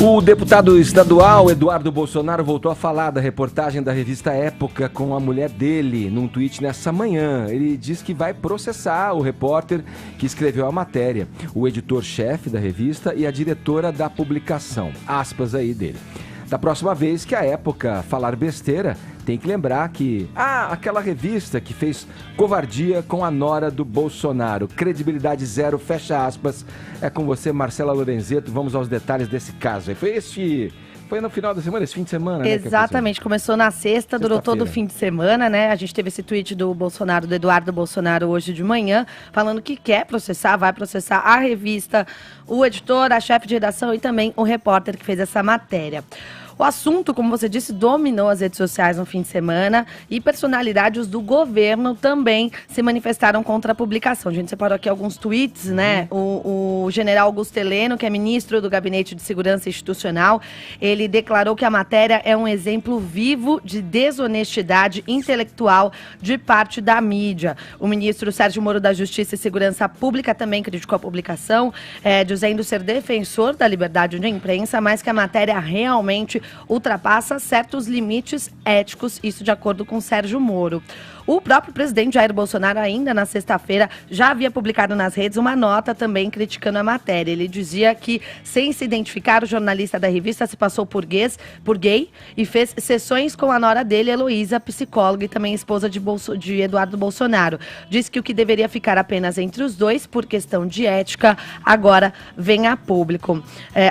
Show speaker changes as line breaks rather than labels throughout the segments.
O deputado estadual Eduardo Bolsonaro voltou a falar da reportagem da revista Época com a mulher dele num tweet nessa manhã. Ele diz que vai processar o repórter que escreveu a matéria, o editor-chefe da revista e a diretora da publicação. Aspas aí dele. Da próxima vez que a Época falar besteira, tem que lembrar que... aquela revista que fez covardia com a nora do Bolsonaro. Credibilidade zero, fecha aspas. É com você, Marcela Lorenzetto. Vamos aos detalhes desse caso. Foi no final da semana, esse fim de semana, né?
Exatamente, começou na sexta, durou todo o fim de semana, né? A gente teve esse tweet do Bolsonaro, do Eduardo Bolsonaro, hoje de manhã, falando que quer processar, vai processar a revista, o editor, a chefe de redação e também o repórter que fez essa matéria. O assunto, como você disse, dominou as redes sociais no fim de semana e personalidades do governo também se manifestaram contra a publicação. A gente separou aqui alguns tweets, né? O general Augusto Heleno, que é ministro do Gabinete de Segurança Institucional, ele declarou que a matéria é um exemplo vivo de desonestidade intelectual de parte da mídia. O ministro Sérgio Moro da Justiça e Segurança Pública também criticou a publicação, dizendo ser defensor da liberdade de imprensa, mas que a matéria realmente ultrapassa certos limites éticos, isso de acordo com Sérgio Moro. O próprio presidente Jair Bolsonaro, ainda na sexta-feira, já havia publicado nas redes uma nota também criticando a matéria. Ele dizia que, sem se identificar, o jornalista da revista se passou por gay e fez sessões com a nora dele, Heloísa, psicóloga e também esposa de Eduardo Bolsonaro. Disse que o que deveria ficar apenas entre os dois, por questão de ética, agora vem a público.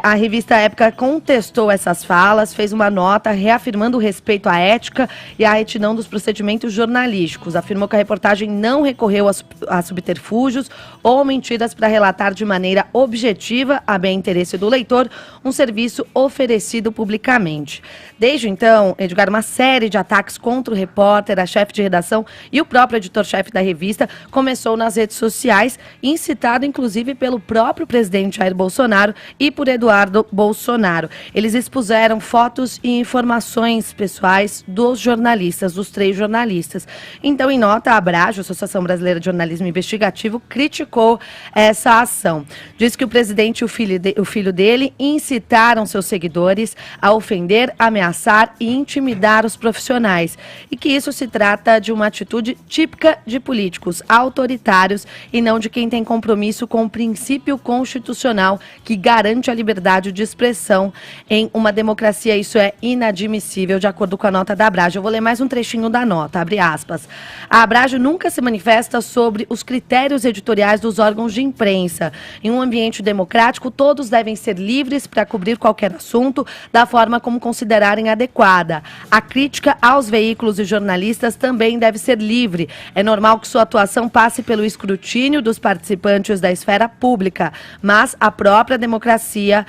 A revista Época contestou essas falas, fez uma nota reafirmando o respeito à ética e à retidão dos procedimentos jornalísticos. Afirmou que a reportagem não recorreu a subterfúgios ou mentiras para relatar de maneira objetiva, a bem interesse do leitor, um serviço oferecido publicamente. Desde então, Edgar, uma série de ataques contra o repórter, a chefe de redação e o próprio editor-chefe da revista começou nas redes sociais, incitado inclusive pelo próprio presidente Jair Bolsonaro e por Eduardo Bolsonaro. Eles expuseram fotos e informações pessoais dos jornalistas, dos 3 jornalistas. Então, em nota, a Abrajo, Associação Brasileira de Jornalismo Investigativo, criticou essa ação. Diz que o presidente e o filho dele incitaram seus seguidores a ofender, ameaçar e intimidar os profissionais. E que isso se trata de uma atitude típica de políticos autoritários e não de quem tem compromisso com o princípio constitucional que garante a liberdade de expressão em uma democracia. Isso é inadmissível, de acordo com a nota da Abrajo. Eu vou ler mais um trechinho da nota, abre aspas. A Abrajo nunca se manifesta sobre os critérios editoriais dos órgãos de imprensa. Em um ambiente democrático, todos devem ser livres para cobrir qualquer assunto da forma como considerarem adequada. A crítica aos veículos e jornalistas também deve ser livre. É normal que sua atuação passe pelo escrutínio dos participantes da esfera pública, mas a própria democracia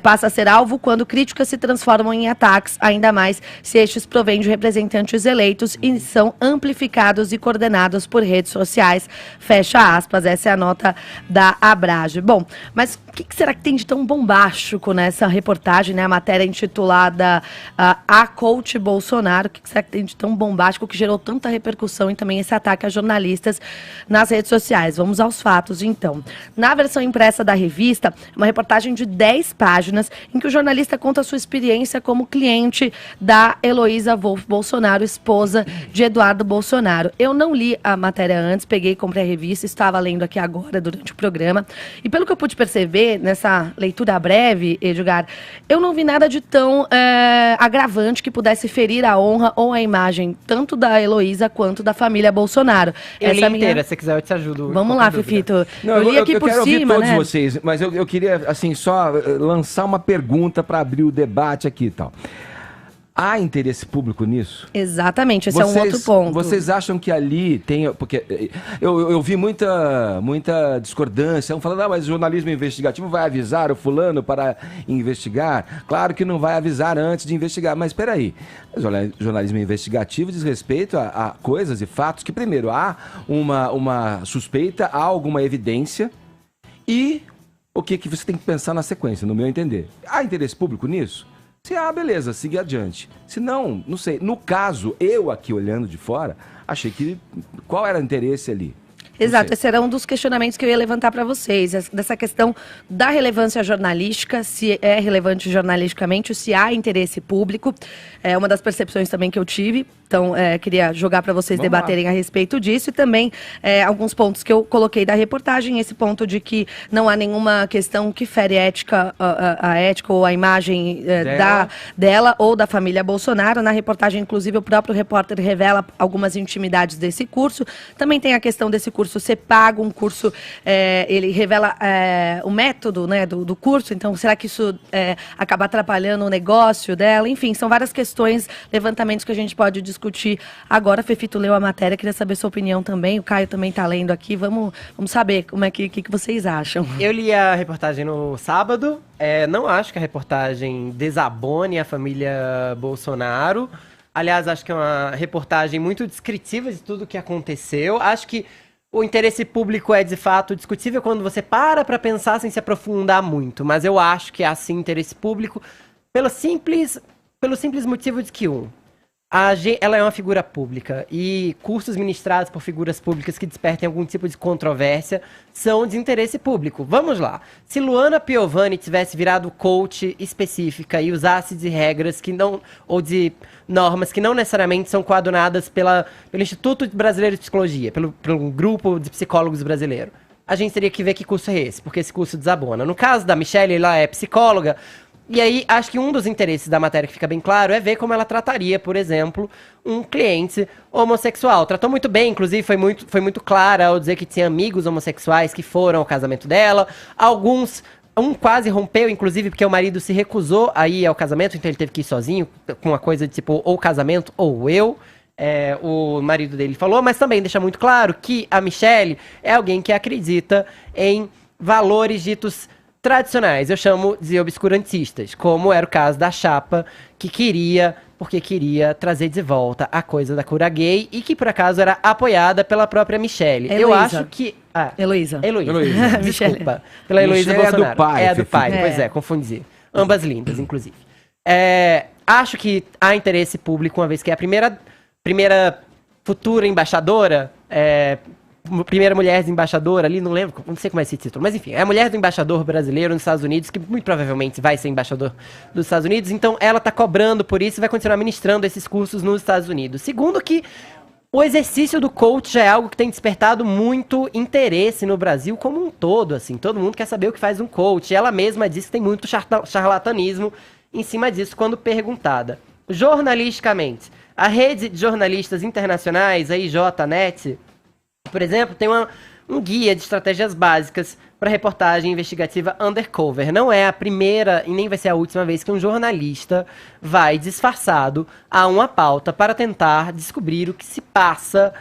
passa a ser alvo quando críticas se transformam em ataques, ainda mais se estes provêm de representantes eleitos e são amplificados e coordenados por redes sociais, fecha aspas. Essa é a nota da Abrajo. Bom, mas o que será que tem de tão bombástico nessa reportagem, né? A matéria intitulada A Coach Bolsonaro. O que será que tem de tão bombástico que gerou tanta repercussão e também esse ataque a jornalistas nas redes sociais? Vamos aos fatos, então. Na versão impressa da revista, uma reportagem de 10 páginas em que o jornalista conta a sua experiência como cliente da Heloísa Wolff Bolsonaro, esposa de Eduardo Bolsonaro. Eu não li a matéria antes, peguei e comprei a revista, estava lendo aqui agora durante o programa. E pelo que eu pude perceber, nessa leitura breve, Edgar, eu não vi nada de tão agravante que pudesse ferir a honra ou a imagem tanto da Heloísa quanto da família Bolsonaro.
Eu li inteira, se quiser eu te ajudo.
Vamos lá, Fifito.
Não,
eu li aqui por
cima,
cima,
ouvir todos
né?
vocês, mas eu queria, assim, só lançar uma pergunta para abrir o debate aqui e tal. Há interesse público nisso?
Exatamente, esse é um outro ponto.
Vocês acham que ali tem... Porque eu vi muita discordância, falando, mas o jornalismo investigativo vai avisar o fulano para investigar? Claro que não vai avisar antes de investigar, mas espera aí. Jornalismo investigativo diz respeito a coisas e fatos que, primeiro, há uma suspeita, há alguma evidência e o que você tem que pensar na sequência, no meu entender. Há interesse público nisso? Se beleza, siga adiante. Se não, não sei. No caso, eu aqui olhando de fora, achei que... Qual era o interesse ali?
Exato, esse era um dos questionamentos que eu ia levantar para vocês, dessa questão da relevância jornalística, se é relevante jornalisticamente, se há interesse público. É uma das percepções também que eu tive, então queria jogar para vocês debaterem a respeito disso, e também alguns pontos que eu coloquei da reportagem, esse ponto de que não há nenhuma questão que fere a ética ou a imagem dela ou da família Bolsonaro. Na reportagem, inclusive, o próprio repórter revela algumas intimidades desse curso. Também tem a questão desse curso ser pago, um curso, ele revela o método, né, do curso, então será que isso acaba atrapalhando o negócio dela? Enfim, são várias questões, levantamentos que a gente pode discutir agora. Fefito leu a matéria, queria saber sua opinião também, o Caio também está lendo aqui, vamos saber como que vocês acham.
Eu li a reportagem no sábado, não acho que a reportagem desabone a família Bolsonaro. Aliás, acho que é uma reportagem muito descritiva de tudo o que aconteceu. Acho que o interesse público é, de fato, discutível quando você para pensar sem se aprofundar muito. Mas eu acho que há, sim, interesse público pelo simples motivo de que, ela é uma figura pública e cursos ministrados por figuras públicas que despertem algum tipo de controvérsia são de interesse público. Vamos lá. Se Luana Piovani tivesse virado coach específica e usasse de regras ou de normas que não necessariamente são coadunadas pelo Instituto Brasileiro de Psicologia, pelo grupo de psicólogos brasileiro, a gente teria que ver que curso é esse, porque esse curso desabona. No caso da Michelle, ela é psicóloga. E aí, acho que um dos interesses da matéria que fica bem claro é ver como ela trataria, por exemplo, um cliente homossexual. Tratou muito bem, inclusive foi muito clara ao dizer que tinha amigos homossexuais que foram ao casamento dela. Um quase rompeu, inclusive, porque o marido se recusou a ir ao casamento, então ele teve que ir sozinho, com uma coisa de tipo, ou casamento ou eu. O marido dele falou, mas também deixa muito claro que a Michelle é alguém que acredita em valores ditos tradicionais, eu chamo de obscurantistas, como era o caso da chapa, que queria trazer de volta a coisa da cura gay e que, por acaso, era apoiada pela própria Michelle.
Heloísa.
Eu acho que...
Heloísa.
Desculpa. Pela Heloísa Bolsonaro.
É do pai.
É do pai, pois confundi. Ambas lindas, inclusive. Acho que há interesse público, uma vez que é a primeira futura embaixadora... primeira mulher embaixadora ali, não sei como é esse título, mas enfim, é a mulher do embaixador brasileiro nos Estados Unidos, que muito provavelmente vai ser embaixador dos Estados Unidos, então ela tá cobrando por isso e vai continuar ministrando esses cursos nos Estados Unidos. Segundo, que o exercício do coach já é algo que tem despertado muito interesse no Brasil como um todo, assim, todo mundo quer saber o que faz um coach, ela mesma diz que tem muito charlatanismo em cima disso quando perguntada. Jornalisticamente, a rede de jornalistas internacionais, a IJNet, por exemplo, tem um guia de estratégias básicas para reportagem investigativa undercover. Não é a primeira e nem vai ser a última vez que um jornalista vai disfarçado a uma pauta para tentar descobrir o que se passa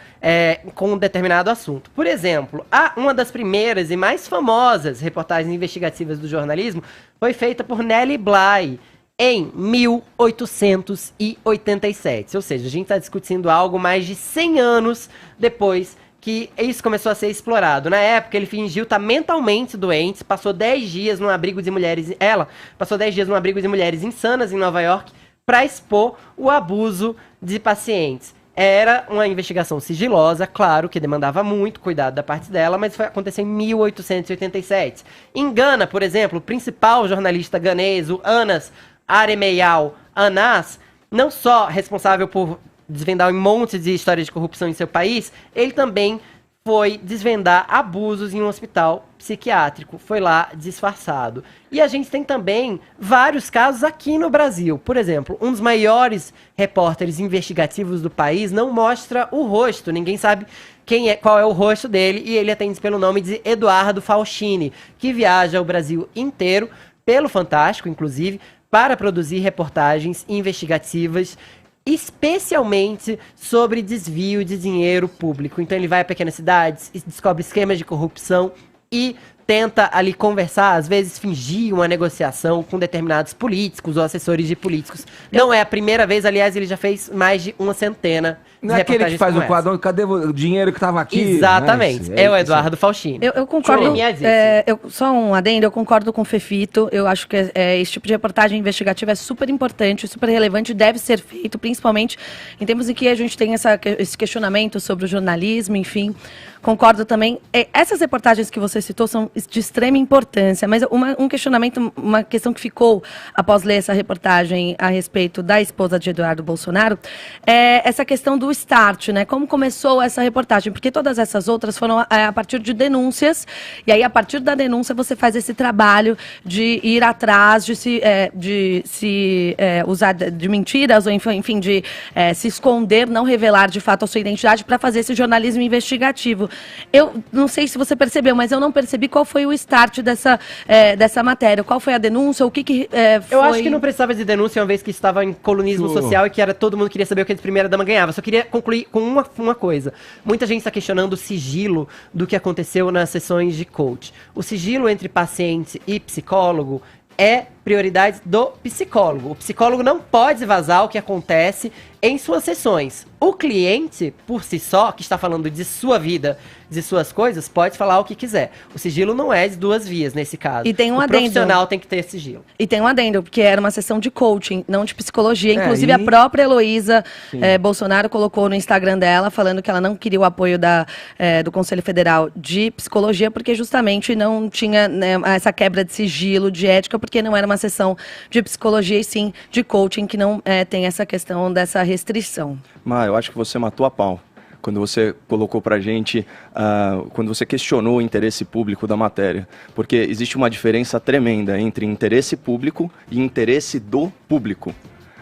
com um determinado assunto. Por exemplo, uma das primeiras e mais famosas reportagens investigativas do jornalismo foi feita por Nellie Bly em 1887. Ou seja, a gente está discutindo algo mais de 100 anos depois que isso começou a ser explorado. Na época, ele fingiu estar mentalmente doente, passou 10 dias num abrigo de mulheres... Ela passou 10 dias num abrigo de mulheres insanas em Nova York para expor o abuso de pacientes. Era uma investigação sigilosa, claro, que demandava muito cuidado da parte dela, mas foi acontecer em 1887. Em Gana, por exemplo, o principal jornalista ganês, o Anas Aremeyal Anas, não só responsável por desvendar um monte de histórias de corrupção em seu país, ele também foi desvendar abusos em um hospital psiquiátrico. Foi lá disfarçado. E a gente tem também vários casos aqui no Brasil. Por exemplo, um dos maiores repórteres investigativos do país não mostra o rosto. Ninguém sabe qual é o rosto dele, e ele atende pelo nome de Eduardo Faustini, que viaja o Brasil inteiro, pelo Fantástico, inclusive, para produzir reportagens investigativas especialmente sobre desvio de dinheiro público. Então ele vai a pequenas cidades e descobre esquemas de corrupção e tenta ali conversar, às vezes fingir uma negociação com determinados políticos ou assessores de políticos. Não é a primeira vez, aliás, ele já fez mais de uma centena
Não é aquele que faz o quadro, cadê o dinheiro que estava aqui?
Exatamente, é o Eduardo Faustino.
Eu concordo, só um adendo, eu concordo com o Fefito, eu acho que esse tipo de reportagem investigativa é super importante, super relevante, deve ser feito, principalmente em tempos em que a gente tem esse questionamento sobre o jornalismo, enfim. Concordo também. Essas reportagens que você citou são de extrema importância, mas um questionamento, uma questão que ficou após ler essa reportagem a respeito da esposa de Eduardo Bolsonaro, é essa questão do start, né? Como começou essa reportagem? Porque todas essas outras foram a partir de denúncias, e aí a partir da denúncia você faz esse trabalho de ir atrás, de se usar de mentiras, ou enfim, de se esconder, não revelar de fato a sua identidade para fazer esse jornalismo investigativo. Eu não sei se você percebeu, mas eu não percebi qual foi o start dessa matéria. Qual foi a denúncia? O que foi?
Eu acho que não precisava de denúncia, uma vez que estava em colunismo social e que todo mundo queria saber o que a primeira-dama ganhava. Só queria concluir com uma coisa. Muita gente está questionando o sigilo do que aconteceu nas sessões de coach. O sigilo entre paciente e psicólogo é prioridade do psicólogo. O psicólogo não pode vazar o que acontece em suas sessões. O cliente, por si só, que está falando de sua vida, de suas coisas, pode falar o que quiser. O sigilo não é de duas vias, nesse caso.
E tem um adendo.
O profissional tem que ter sigilo.
E tem um adendo, porque era uma sessão de coaching, não de psicologia. Inclusive, a própria Heloísa Bolsonaro colocou no Instagram dela, falando que ela não queria o apoio do Conselho Federal de Psicologia, porque justamente não tinha, né, essa quebra de sigilo, de ética, porque não era uma sessão de psicologia e sim de coaching, que não tem essa questão dessa restrição.
Eu acho que você matou a pau quando você colocou pra gente, quando você questionou o interesse público da matéria. Porque existe uma diferença tremenda entre interesse público e interesse do público.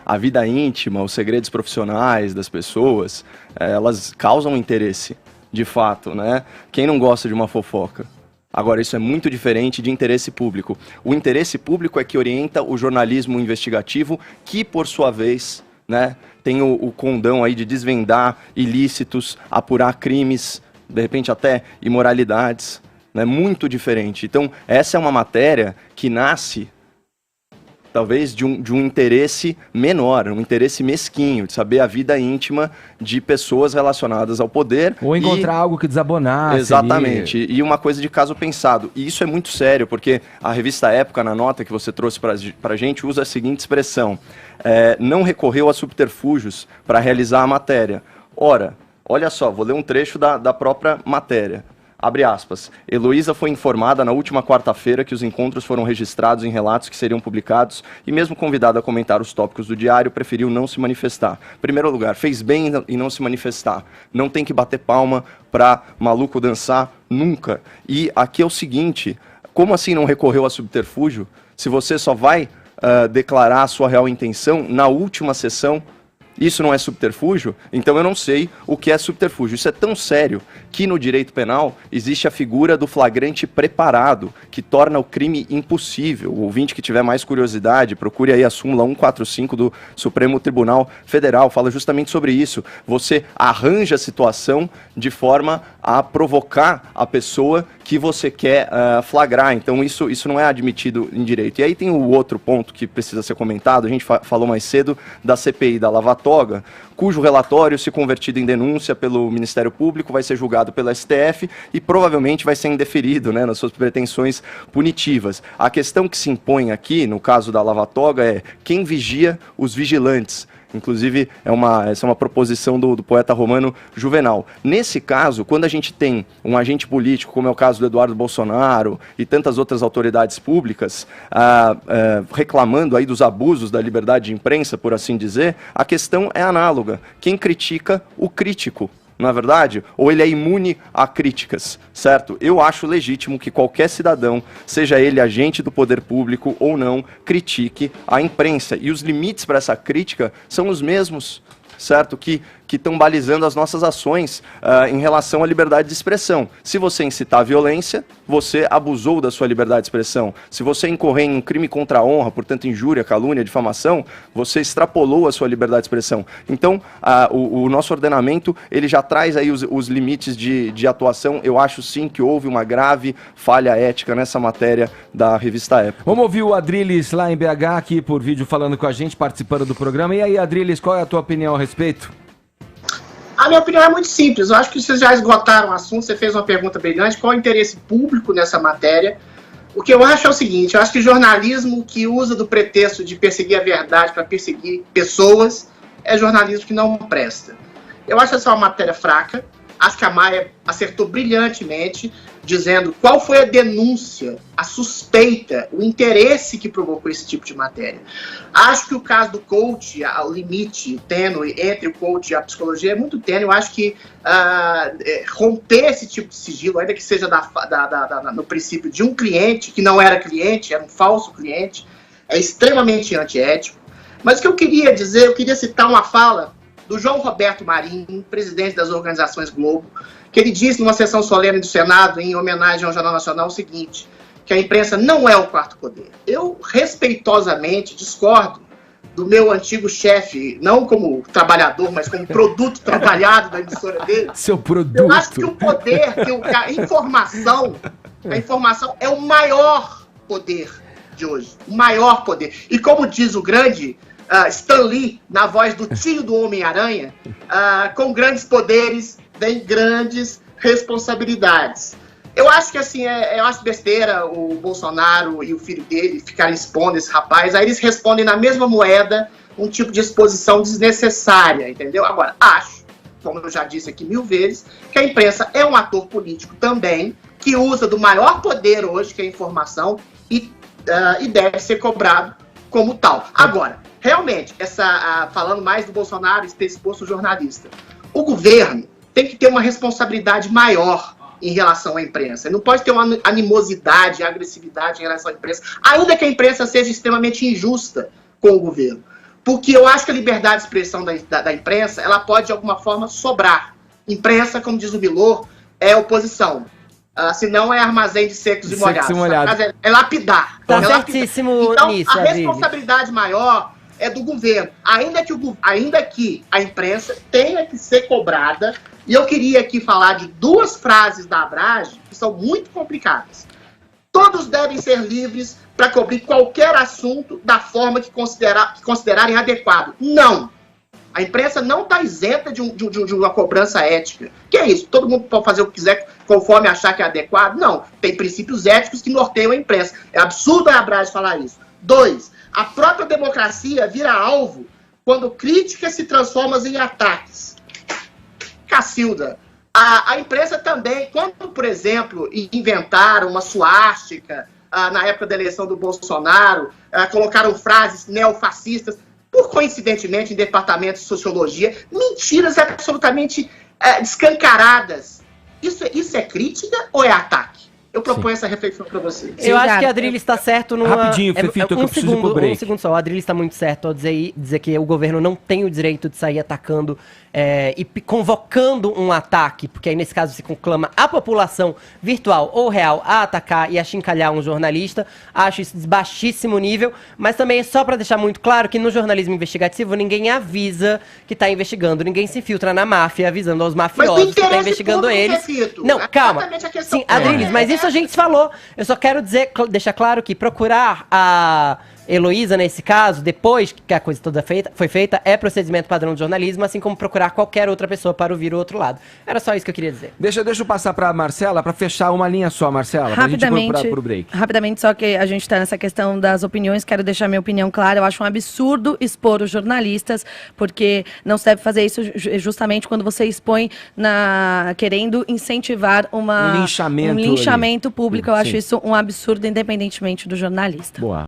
A vida íntima, os segredos profissionais das pessoas, elas causam interesse, de fato, né? Quem não gosta de uma fofoca? Agora, isso é muito diferente de interesse público. O interesse público é que orienta o jornalismo investigativo, que, por sua vez, né, tem o condão aí de desvendar ilícitos, apurar crimes, de repente até imoralidades, né, muito diferente. Então, essa é uma matéria que nasce, talvez, de um interesse menor, um interesse mesquinho, de saber a vida íntima de pessoas relacionadas ao poder.
Ou encontrar algo que desabonasse.
Exatamente, e uma coisa de caso pensado. E isso é muito sério, porque a revista Época, na nota que você trouxe pra gente, usa a seguinte expressão: não recorreu a subterfúgios para realizar a matéria. Ora, olha só, vou ler um trecho da própria matéria. Abre aspas. Heloísa foi informada na última quarta-feira que os encontros foram registrados em relatos que seriam publicados e mesmo convidada a comentar os tópicos do diário, preferiu não se manifestar. Em primeiro lugar, fez bem em não se manifestar. Não tem que bater palma pra maluco dançar nunca. E aqui é o seguinte, como assim não recorreu a subterfúgio? Se você só vai declarar a sua real intenção na última sessão, isso não é subterfúgio? Então eu não sei o que é subterfúgio. Isso é tão sério que no direito penal existe a figura do flagrante preparado, que torna o crime impossível. O ouvinte que tiver mais curiosidade, procure aí a súmula 145 do Supremo Tribunal Federal, fala justamente sobre isso. Você arranja a situação de forma a provocar a pessoa que você quer flagrar. Então isso não é admitido em direito. E aí tem o outro ponto que precisa ser comentado, a gente falou mais cedo da CPI da Lava Toga, cujo relatório, se convertido em denúncia pelo Ministério Público, vai ser julgado pelo STF e provavelmente vai ser indeferido, né, nas suas pretensões punitivas. A questão que se impõe aqui, no caso da Lava Toga, é quem vigia os vigilantes. Inclusive, essa é uma proposição do poeta romano Juvenal. Nesse caso, quando a gente tem um agente político, como é o caso do Eduardo Bolsonaro e tantas outras autoridades públicas, reclamando aí dos abusos da liberdade de imprensa, por assim dizer, a questão é análoga. Quem critica o crítico? Não é verdade? Ou ele é imune a críticas, certo? Eu acho legítimo que qualquer cidadão, seja ele agente do poder público ou não, critique a imprensa. E os limites para essa crítica são os mesmos, certo? Que estão balizando as nossas ações em relação à liberdade de expressão. Se você incitar a violência, você abusou da sua liberdade de expressão. Se você incorrer em um crime contra a honra, portanto injúria, calúnia, difamação, você extrapolou a sua liberdade de expressão. Então, o nosso ordenamento, ele já traz aí os limites de atuação. Eu acho sim que houve uma grave falha ética nessa matéria da revista Época.
Vamos ouvir o Adriles lá em BH, aqui por vídeo, falando com a gente, participando do programa. E aí, Adriles, qual é a tua opinião a respeito?
A minha opinião é muito simples. Eu acho que vocês já esgotaram o assunto. Você fez uma pergunta brilhante. Qual é o interesse público nessa matéria? O que eu acho é o seguinte. Eu acho que jornalismo que usa do pretexto de perseguir a verdade para perseguir pessoas é jornalismo que não presta. Eu acho essa uma matéria fraca. Acho que a Maia acertou brilhantemente, dizendo qual foi a denúncia, a suspeita, o interesse que provocou esse tipo de matéria. Acho que o caso do coach, o limite tênue entre o coach e a psicologia é muito tênue. Eu acho que romper esse tipo de sigilo, ainda que seja no princípio de um cliente, que não era cliente, era um falso cliente, é extremamente antiético. Mas o que eu queria dizer, eu queria citar uma fala do João Roberto Marinho, presidente das Organizações Globo, que ele disse numa sessão solene do Senado, em homenagem ao Jornal Nacional, o seguinte, que a imprensa não é o quarto poder. Eu, respeitosamente, discordo do meu antigo chefe, não como trabalhador, mas como produto trabalhado da emissora dele.
Seu produto.
Eu acho que o poder, a informação é o maior poder de hoje. O maior poder. E como diz o grande Stan Lee, na voz do tio do Homem-Aranha, com grandes poderes vem grandes responsabilidades. Eu acho que assim, eu acho besteira o Bolsonaro e o filho dele ficarem expondo esse rapaz, aí eles respondem na mesma moeda um tipo de exposição desnecessária, entendeu? Agora, acho, como eu já disse aqui 1000 vezes, que a imprensa é um ator político também, que usa do maior poder hoje, que é a informação, e deve ser cobrado como tal. Agora, realmente, falando mais do Bolsonaro e ter exposto o jornalista, o governo tem que ter uma responsabilidade maior em relação à imprensa. Não pode ter uma animosidade, agressividade em relação à imprensa, ainda que a imprensa seja extremamente injusta com o governo. Porque eu acho que a liberdade de expressão da imprensa, ela pode, de alguma forma, sobrar. Imprensa, como diz o Milor, é oposição. Se não é armazém de secos e molhados. É lapidar.
Tá certíssimo
então,
nisso,
a responsabilidade maior é do governo. Ainda que a imprensa tenha que ser cobrada, e eu queria aqui falar de 2 frases da Abrage que são muito complicadas. Todos devem ser livres para cobrir qualquer assunto da forma que considerarem adequado. Não! A imprensa não está isenta de uma cobrança ética. Que é isso? Todo mundo pode fazer o que quiser conforme achar que é adequado? Não. Tem princípios éticos que norteiam a imprensa. É absurdo a Abrage falar isso. 2. A própria democracia vira alvo quando críticas se transformam em ataques. Cacilda, a imprensa também, quando, por exemplo, inventaram uma suástica na época da eleição do Bolsonaro, colocaram frases neofascistas, por coincidentemente, em departamentos de sociologia, mentiras absolutamente escancaradas. Isso é crítica ou é ataque? Eu proponho essa reflexão para vocês.
Eu acho que a Adriles está certo numa...
Rapidinho, Fefito, que eu preciso ir pro break.
Um segundo só. A Adriles está muito certo ao dizer que o governo não tem o direito de sair atacando e convocando um ataque, porque aí nesse caso se conclama a população virtual ou real a atacar e a chincalhar um jornalista. Acho isso de baixíssimo nível, mas também é só para deixar muito claro que no jornalismo investigativo ninguém avisa que está investigando, ninguém se infiltra na máfia avisando aos mafiosos que está investigando eles. Não, calma. Sim, Adriles, mas isso a gente falou. Eu só quero deixar claro que procurar a Heloísa, nesse caso, depois que a coisa toda foi feita, é procedimento padrão de jornalismo, assim como procurar qualquer outra pessoa para ouvir o outro lado. Era só isso que eu queria dizer.
Deixa eu passar para a Marcela, para fechar uma linha só, Marcela, para a gente ir pro break.
Rapidamente, só que a gente está nessa questão das opiniões, quero deixar minha opinião clara. Eu acho um absurdo expor os jornalistas, porque não se deve fazer isso justamente quando você expõe querendo incentivar um linchamento público. Eu acho isso um absurdo, independentemente do jornalista.
Boa.